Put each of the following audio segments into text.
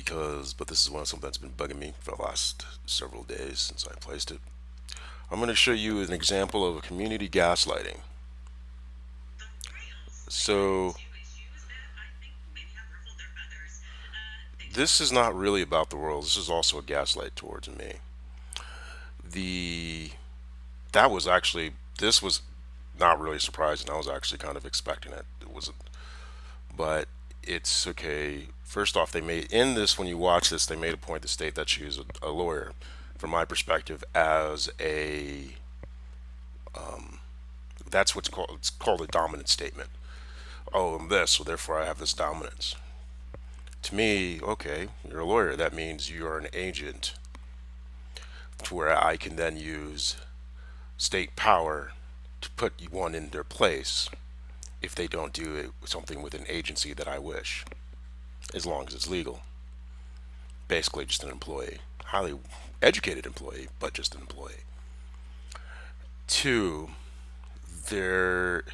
but this is something that's been bugging me for the last several days since I placed it. I'm going to show you an example of a community gaslighting. So, this is not really about the world. This is also a gaslight towards me. The that was actually this was not really surprising. I was actually kind of expecting it. It wasn't, but it's okay. First off, they made in this when you watch this, they made a point to state that she was a lawyer. From my perspective, as a that's what's called it's called a dominant statement. Oh, I'm this, so therefore I have this dominance. To me, okay, you're a lawyer. That means you are an agent to where I can then use state power to put one in their place if they don't do something with an agency that I wish, as long as it's legal. Basically, just an employee, highly educated employee, but just an employee. Two, they're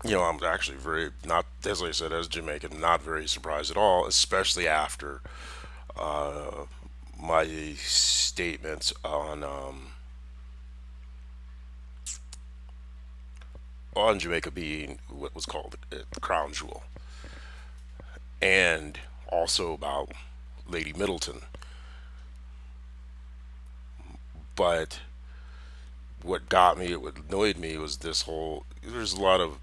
I'm actually very not, as I said, as Jamaican, not very surprised at all, especially after my statements on Jamaica being what was called the crown jewel, and also about Lady Middleton. But what annoyed me was this whole. There's a lot of.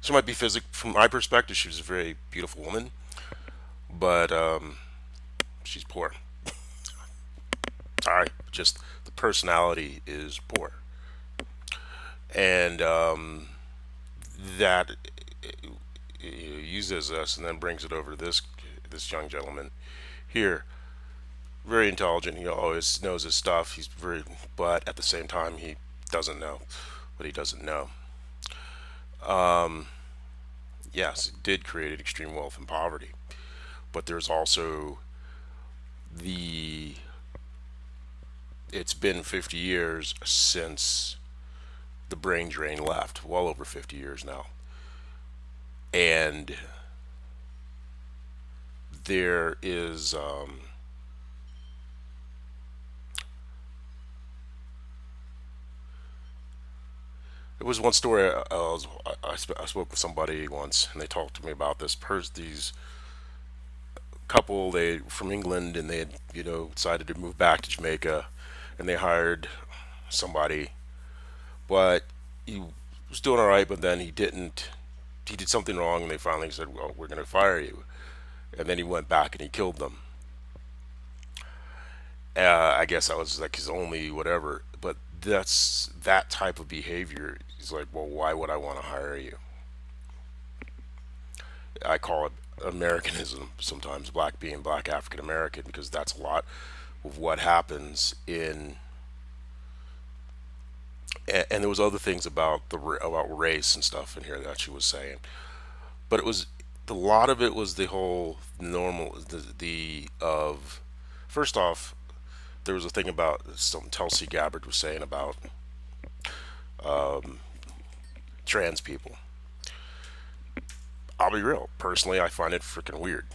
She might be from my perspective. She was a very beautiful woman, but she's poor. All right, just the personality is poor, and that uses us and then brings it over to this young gentleman here. Very intelligent. He always knows his stuff. But at the same time, he doesn't know what he doesn't know. Yes, it did create extreme wealth and poverty, but there's also the. It's been 50 years since the brain drain left. Well over 50 years now, and there is. It was one story. I spoke with somebody once, and they talked to me about these couple. They from England, and they had decided to move back to Jamaica, and they hired somebody, but he was doing all right. But then he didn't. He did something wrong, and they finally said, "Well, we're going to fire you." And then he went back and he killed them. I guess that was like his only whatever. But that's that type of behavior. He's like, well, why would I want to hire you? I call it Americanism sometimes, black African American, because that's a lot of what happens in. And there was other things about about race and stuff in here that she was saying, but it was a lot of it was the whole normal the of first off there was a thing about something Tulsi Gabbard was saying about trans people. I'll be real. Personally, I find it freaking weird,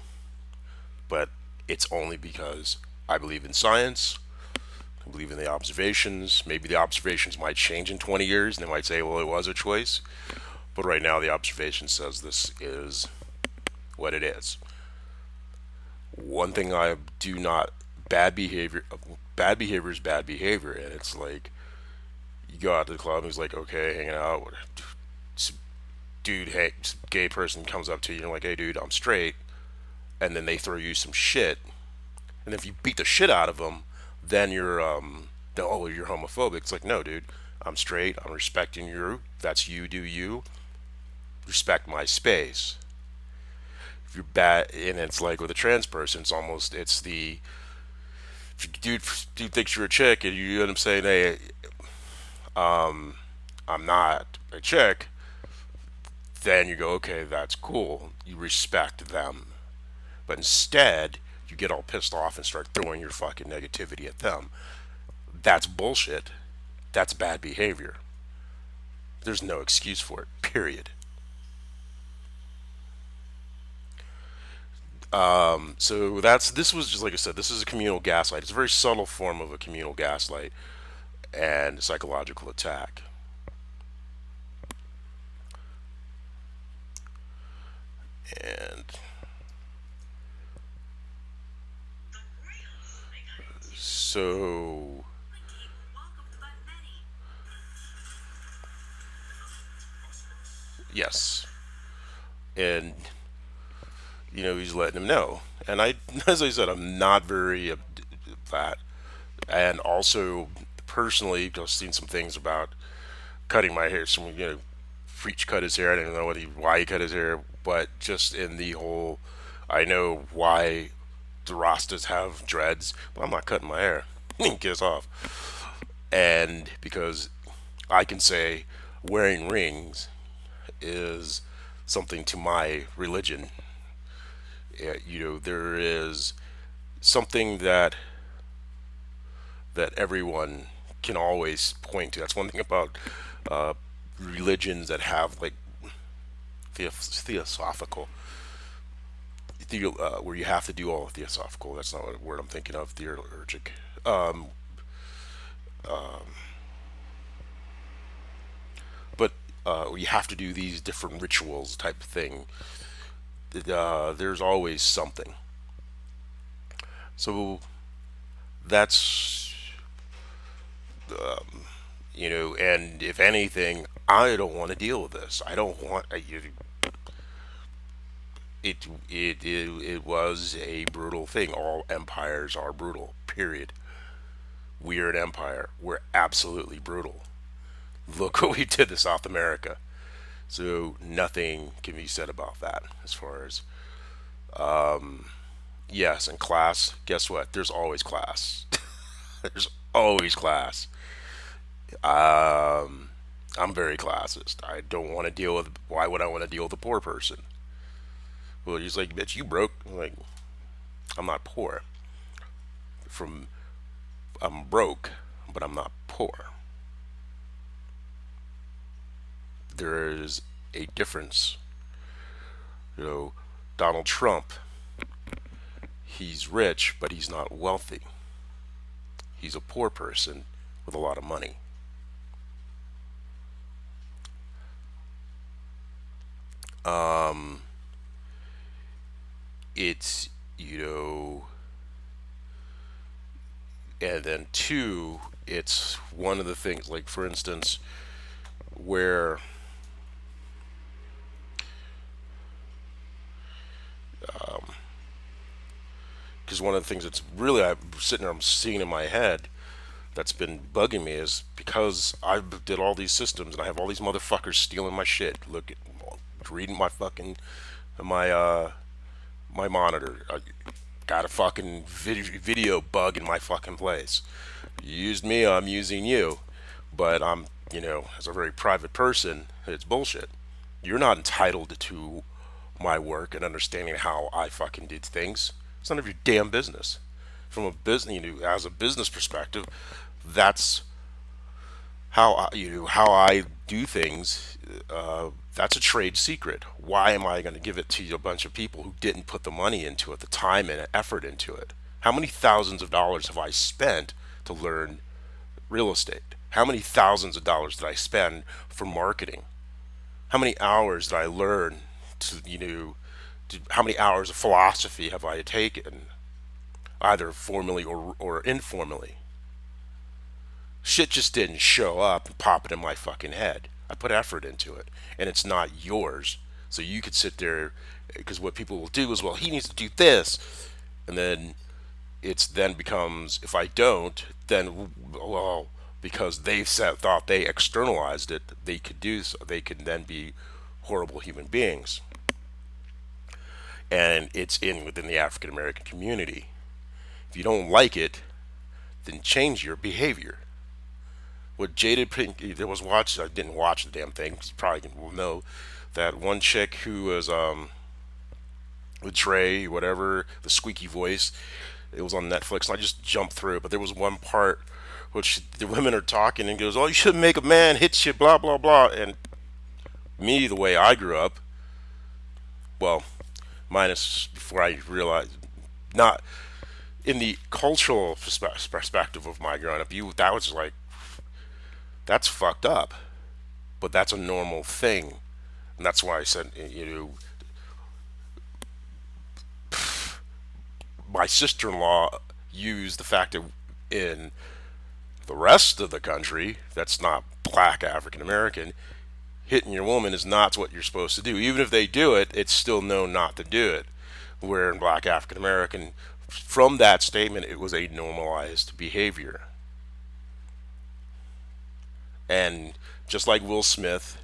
but it's only because I believe in science. I believe in the observations. Maybe the observations might change in 20 years, and they might say, well, it was a choice. But right now, the observation says this is what it is. One thing I do not bad behavior is bad behavior, and it's like you go out to the club and he's like, okay, hanging out. Dude, hey, gay person comes up to you and you're like, hey, dude, I'm straight, and then they throw you some shit, and if you beat the shit out of them, then oh, you're homophobic. It's like, no, dude, I'm straight. I'm respecting you. That's you. Do you respect my space? If you're bad, and it's like with a trans person, it's the if dude thinks you're a chick and you end up saying, hey, I'm not a chick, then you go, okay, that's cool. You respect them. But instead, you get all pissed off and start throwing your fucking negativity at them. That's bullshit. That's bad behavior. There's no excuse for it, period. So this was just like I said. This is a communal gaslight. It's a very subtle form of a communal gaslight and psychological attack. And so yes, and he's letting him know. And I, as I said, I'm not very that. And also personally, I've seen some things about cutting my hair. Someone, Freach cut his hair. I don't know why he cut his hair, but just in the whole, I know why the Rastas have dreads, but I'm not cutting my hair. Kiss off. And because I can say wearing rings is something to my religion. There is something that everyone can always point to. That's one thing about uh, religions that have like theosophical, where you have to do all theosophical. That's not what word I'm thinking of. Theurgic. But you have to do these different rituals type of thing. There's always something. So that's and if anything, I don't want to deal with this. I don't want. It was a brutal thing. All empires are brutal. Period. We're an empire. We're absolutely brutal. Look what we did to South America. So nothing can be said about that as far as yes, and class. Guess what? There's always class. There's always class. I'm very classist. I don't want to deal with. Why would I want to deal with a poor person? Well, he's like, bitch, you broke. I'm like, I'm not poor. From I'm broke, but I'm not poor. There is a difference. You know, Donald Trump, he's rich, but he's not wealthy. He's a poor person with a lot of money. It's, and then two, it's one of the things, like for instance, where because one of the things that's really I'm sitting there, I'm seeing in my head that's been bugging me is because I did all these systems and I have all these motherfuckers stealing my shit. Look at reading my fucking my my monitor. I got a fucking video bug in my fucking place. You used me, I'm using you, but I'm as a very private person, it's bullshit. You're not entitled to my work and understanding how I fucking did things. It's none of your damn business. From a business, as a business perspective, that's how I do things. That's a trade secret. Why am I going to give it to a bunch of people who didn't put the money into it, the time and effort into it? How many thousands of dollars have I spent to learn real estate? How many thousands of dollars did I spend for marketing? How many hours did I learn to, how many hours of philosophy have I taken, either formally or informally? Shit just didn't show up and pop it in my fucking head. I put effort into it, and it's not yours. So you could sit there, because what people will do is, well, he needs to do this, and then it's then becomes, if I don't, then well, because thought they externalized it, they could do so. They could then be horrible human beings, and it's within the African American community. If you don't like it, then change your behavior. What Jada Pink there was watch I didn't watch the damn thing. You probably will know that one chick who was with Trey, whatever, the squeaky voice. It was on Netflix, and I just jumped through it. But there was one part which the women are talking and goes, "Oh, you shouldn't make a man hit you," blah blah blah. And me, the way I grew up, well, minus before I realized, not in the cultural perspective of my growing up, you that was like that's fucked up, but that's a normal thing, and that's why I said my sister-in-law used the fact that in the rest of the country that's not black African American, hitting your woman is not what you're supposed to do. Even if they do it, it's still known not to do it. Where in black African American, from that statement, it was a normalized behavior. And just like Will Smith,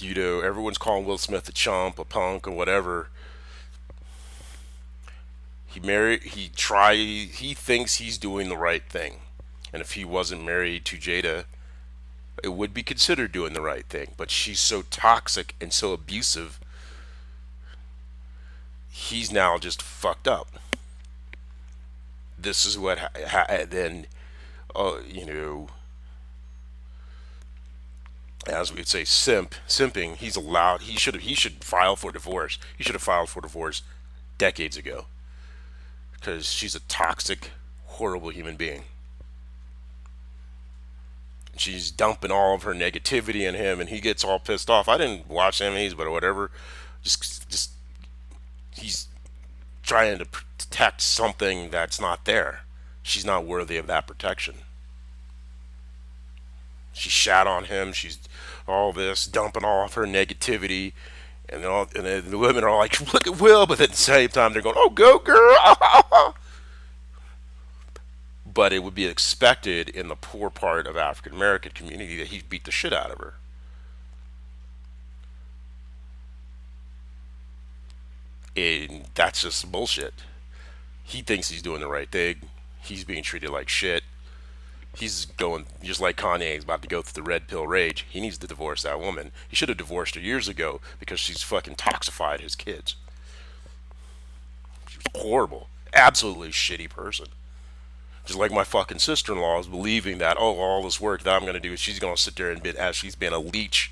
everyone's calling Will Smith a chump, a punk, or whatever. He thinks he's doing the right thing. And if he wasn't married to Jada, it would be considered doing the right thing. But she's so toxic and so abusive, he's now just fucked up. This is what then, you know, as we'd say, simping. He's allowed. He should file for divorce. He should have filed for divorce decades ago because she's a toxic, horrible human being. She's dumping all of her negativity in him, and he gets all pissed off. I didn't watch Emmys, but whatever. Just he's trying to protect something that's not there. She's not worthy of that protection. She shat on him. She's all this, dumping all of her negativity, and then the women are like, "Look at Will," but at the same time they're going, "Oh, go girl!" But it would be expected in the poor part of African American community that he beat the shit out of her. And that's just bullshit. He thinks he's doing the right thing. He's being treated like shit. He's going just like Kanye is about to go through the red pill rage. He needs to divorce that woman. He should have divorced her years ago because she's fucking toxified his kids. She was horrible, absolutely shitty person. Just like my fucking sister-in-law is believing that, oh, all this work that I'm going to do, she's going to sit there and be as she's been a leech.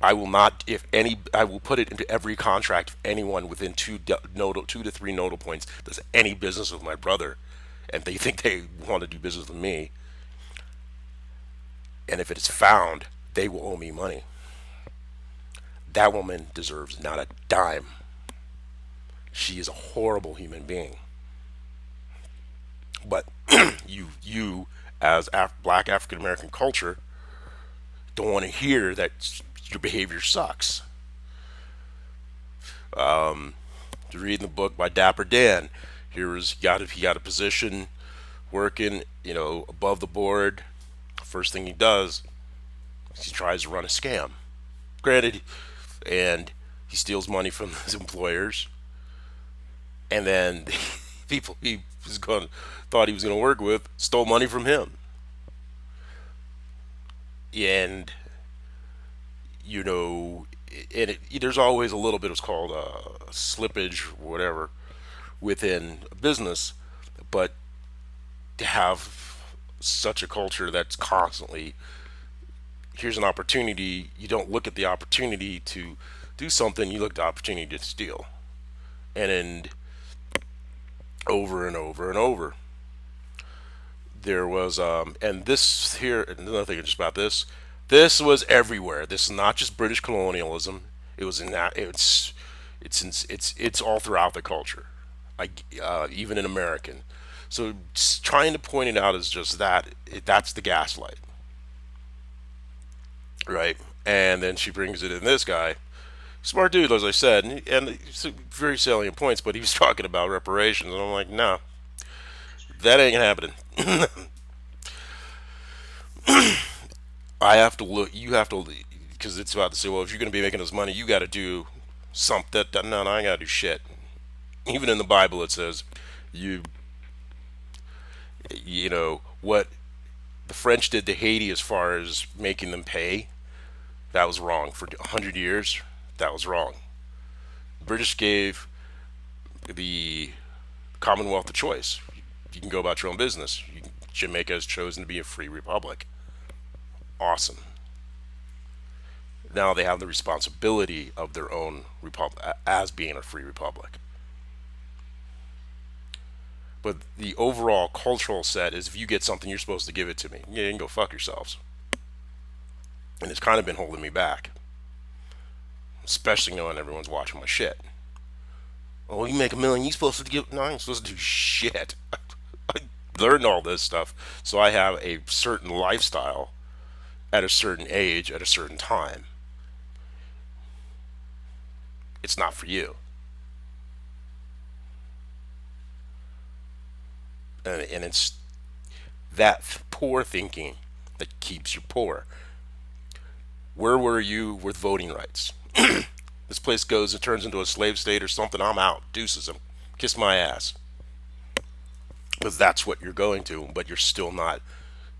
I will not, if any, I will put it into every contract. If anyone within two to three nodal points does any business with my brother, and they think they want to do business with me, and if it is found, they will owe me money. That woman deserves not a dime. She is a horrible human being. But you as Black African American culture, don't want to hear that your behavior sucks. Reading the book by Dapper Dan, he got a position working, above the board. First thing he does is he tries to run a scam. Granted, and he steals money from his employers, and then people he was going thought he was going to work with stole money from him. And you know, there's always a little bit of what's called slippage or whatever within a business, but to have such a culture that's constantly here's an opportunity, you don't look at the opportunity to do something, you look at the opportunity to steal. And over and over and over. There was and this here another thing just about this. This was everywhere. This is not just British colonialism. It was in that it's all throughout the culture, like even in American. So trying to point it out is just that that's the gaslight, right? And then she brings it in this guy, smart dude, as I said, and it's very salient points. But he was talking about reparations, and I'm like, no, that ain't happening. I have to look. You have to, because it's about to say, well, if you're going to be making this money, you got to do something. No, no, I got to do shit. Even in the Bible, it says, you, what the French did to Haiti as far as making them pay. That was wrong for 100 years. That was wrong. The British gave the Commonwealth a choice. You can go about your own business. Jamaica has chosen to be a free republic. Awesome. Now they have the responsibility of their own republic as being a free republic. But the overall cultural set is if you get something, you're supposed to give it to me. Yeah, you can go fuck yourselves. And it's kind of been holding me back, especially knowing everyone's watching my shit. Oh, you make a million, you supposed to give. No, I'm supposed to do shit. I learned all this stuff, so I have a certain lifestyle at a certain age at a certain time. It's not for you. And it's that poor thinking that keeps you poor. Where were you with voting rights? This place goes and turns into a slave state or something, I'm out. Deuces. Kiss my ass. Because that's what you're going to, but you're still not.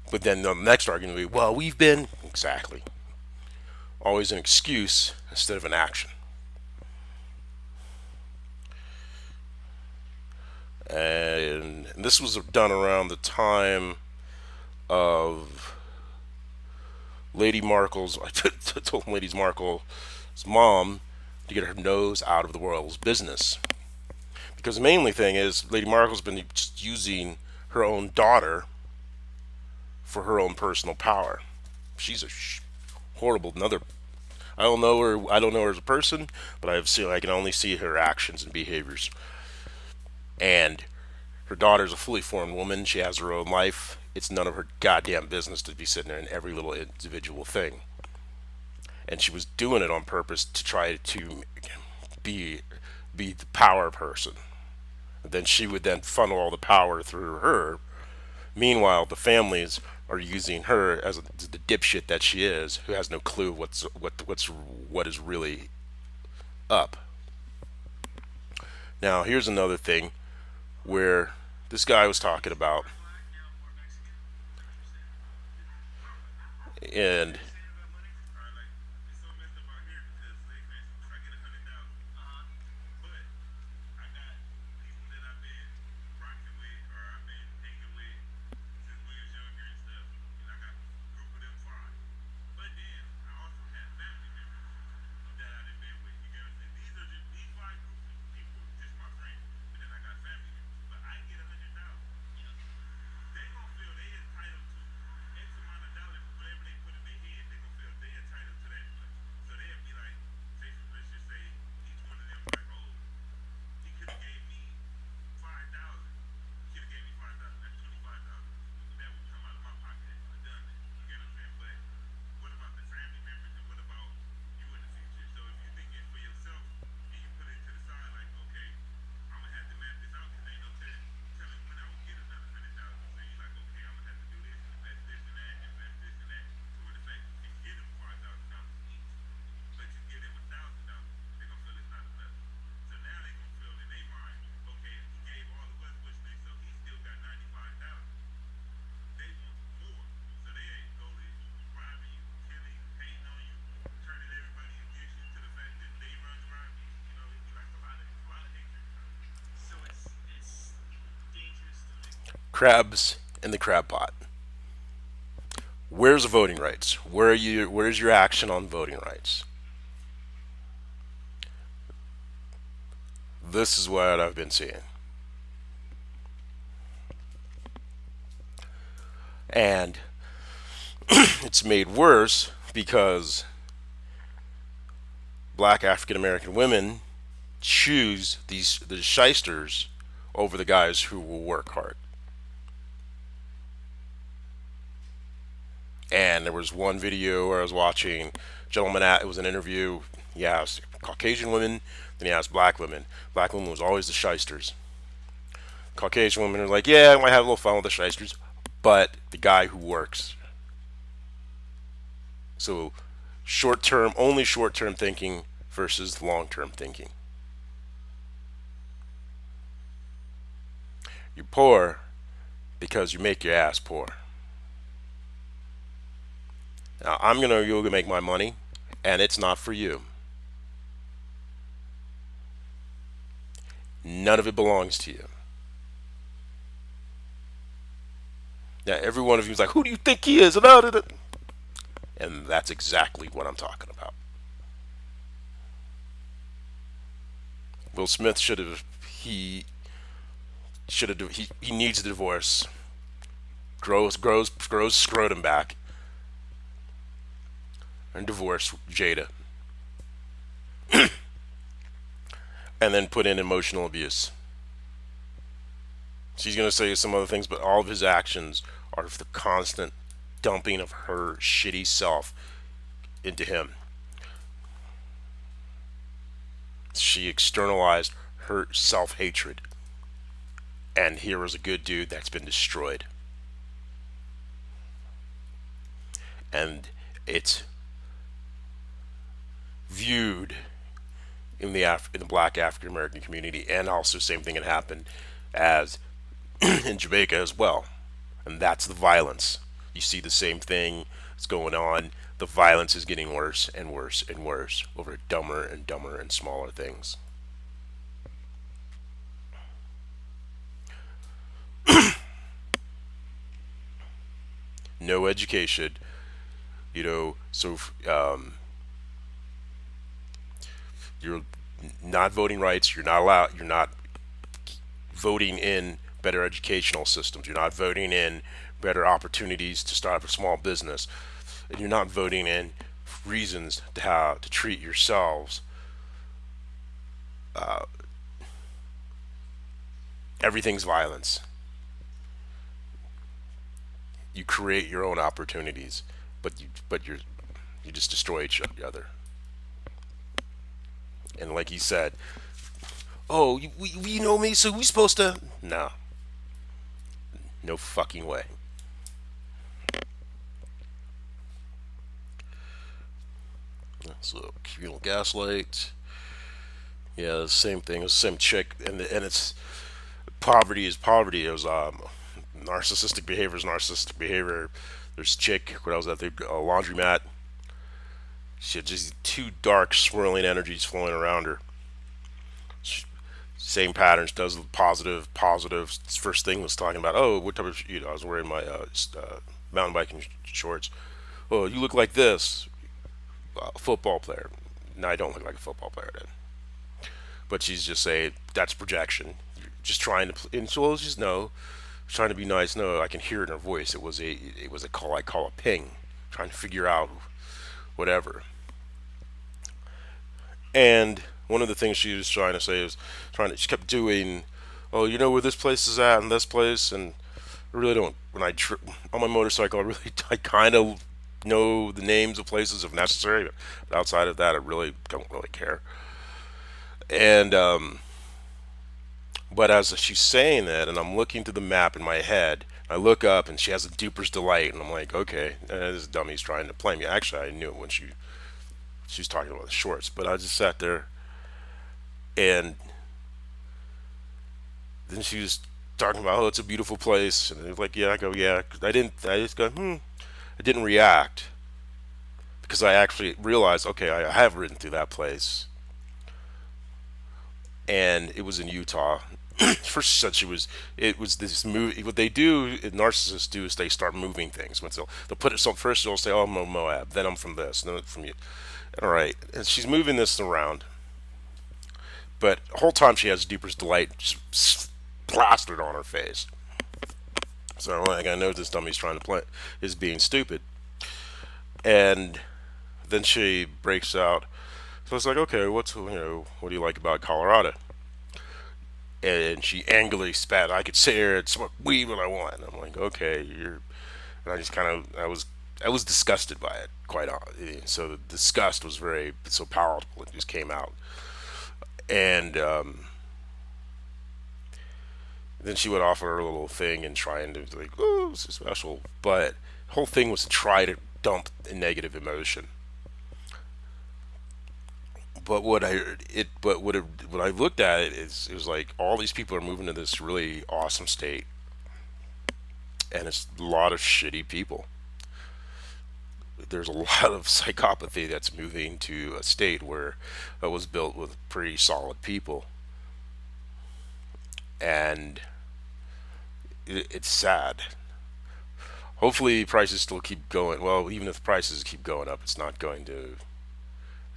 But then the next argument will be, well, we've been. Exactly. Always an excuse instead of an action. And this was done around the time of Lady Markle's. I told Lady Markle's mom to get her nose out of the royals' business. Because the mainly thing is, Lady Markle's been just using her own daughter for her own personal power. She's a horrible another. I don't know her. I don't know her as a person, but I can only see her actions and behaviors. And her daughter's a fully formed woman. She has her own life. It's none of her goddamn business to be sitting there in every little individual thing. And she was doing it on purpose to try to be be the power person. And then she would then funnel all the power through her. Meanwhile, the families are using her as the dipshit that she is, who has no clue what is really up. Now, here's another thing where this guy was talking about, and crabs in the crab pot. Where's the voting rights? Where are you? Where's your action on voting rights? This is what I've been seeing, and it's made worse because black African American women choose the shysters over the guys who will work hard. And there was one video where I was watching a gentleman at it was an interview. He asked Caucasian women, then he asked black women. Black women was always the shysters. Caucasian women are like, yeah, I might have a little fun with the shysters, but the guy who works. So only short term thinking versus long term thinking. You're poor because you make your ass poor. Now I'm gonna go make my money, and it's not for you. None of it belongs to you. Now every one of you is like, who do you think he is? And that's exactly what I'm talking about. Will Smith should have he should have he needs a divorce. Grows scrotum back and divorce Jada, and then put in emotional abuse. She's gonna say some other things, but all of his actions are the constant dumping of her shitty self into him. She externalized her self hatred, and here is a good dude that's been destroyed. And it's viewed in the black African American community, and also same thing had happened as in Jamaica as well. And that's the violence. You see the same thing that's going on. The violence is getting worse and worse and worse over dumber and dumber and smaller things. No education, so you're not voting rights. You're not allowed. You're not voting in better educational systems. You're not voting in better opportunities to start up a small business, and you're not voting in reasons to how to treat yourselves. Everything's violence. You create your own opportunities, you just destroy each other. And like he said, oh, you know me, so we supposed to? No, no fucking way. So communal gaslight. Yeah, the same thing. The same chick, and it's poverty is poverty. It was narcissistic behavior is narcissistic behavior. There's chick. What else? That a laundromat. She had just two dark swirling energies flowing around her. Same patterns. Does positive, positive. First thing was talking about. Oh, what type of? I was wearing my mountain biking shorts. Oh, you look like this. Football player. No, I don't look like a football player then. But she's just saying that's projection. You're just trying to. And so she's no, trying to be nice. No, I can hear it in her voice. It was a call. I call a ping. Trying to figure out whatever. And one of the things she was trying to say is she kept doing, oh, you know where this place is at and this place, and I really don't. When on my motorcycle, I really I kind of know the names of places if necessary, but outside of that, I really don't really care. And but as she's saying that, and I'm looking to the map in my head, I look up and she has a duper's delight, and I'm like, okay, this dummy's trying to play me. Actually, I knew it when she's talking about the shorts, but I just sat there, and then she was talking about, oh, it's a beautiful place, and it was like, yeah. I go, yeah. I didn't. I just go, hmm. I didn't react because I actually realized, okay, I have ridden through that place, and it was in Utah. First, she said it was this move. What they do, narcissists do, is they start moving things. When they'll put it so first, they'll say, "Oh, I'm from Moab," then I'm from this, then I'm from you. All right, and she's moving this around, but the whole time she has Deeper's delight just plastered on her face. So I'm like, I know this dummy's trying to play is being stupid, and then she breaks out. So it's like, okay, what do you like about Colorado? And she angrily spat. I could sit here and smoke weed when I want. And I'm like, okay, you're. And I just kind of, I was disgusted by it, quite honestly. So the disgust was very so powerful. It just came out, and then she went off on her little thing and trying to like, oh, this is special. But the whole thing was to try to dump a negative emotion. But when I looked at it, it was like all these people are moving to this really awesome state, and it's a lot of shitty people. There's a lot of psychopathy that's moving to a state where it was built with pretty solid people, and it's sad. Hopefully, prices still keep going. Well, even if prices keep going up, it's not going to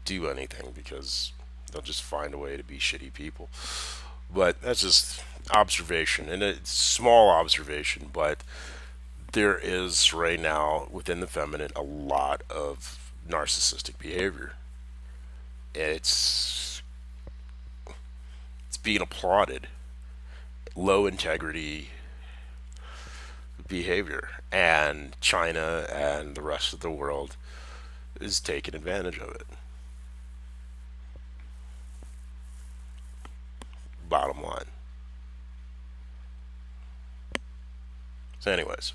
do anything because they'll just find a way to be shitty people. But that's just observation, and it's small observation, but there is right now within the feminine a lot of narcissistic behavior. It's it's being applauded. Low integrity behavior, and China and the rest of the world is taking advantage of it. Bottom line. So, anyways,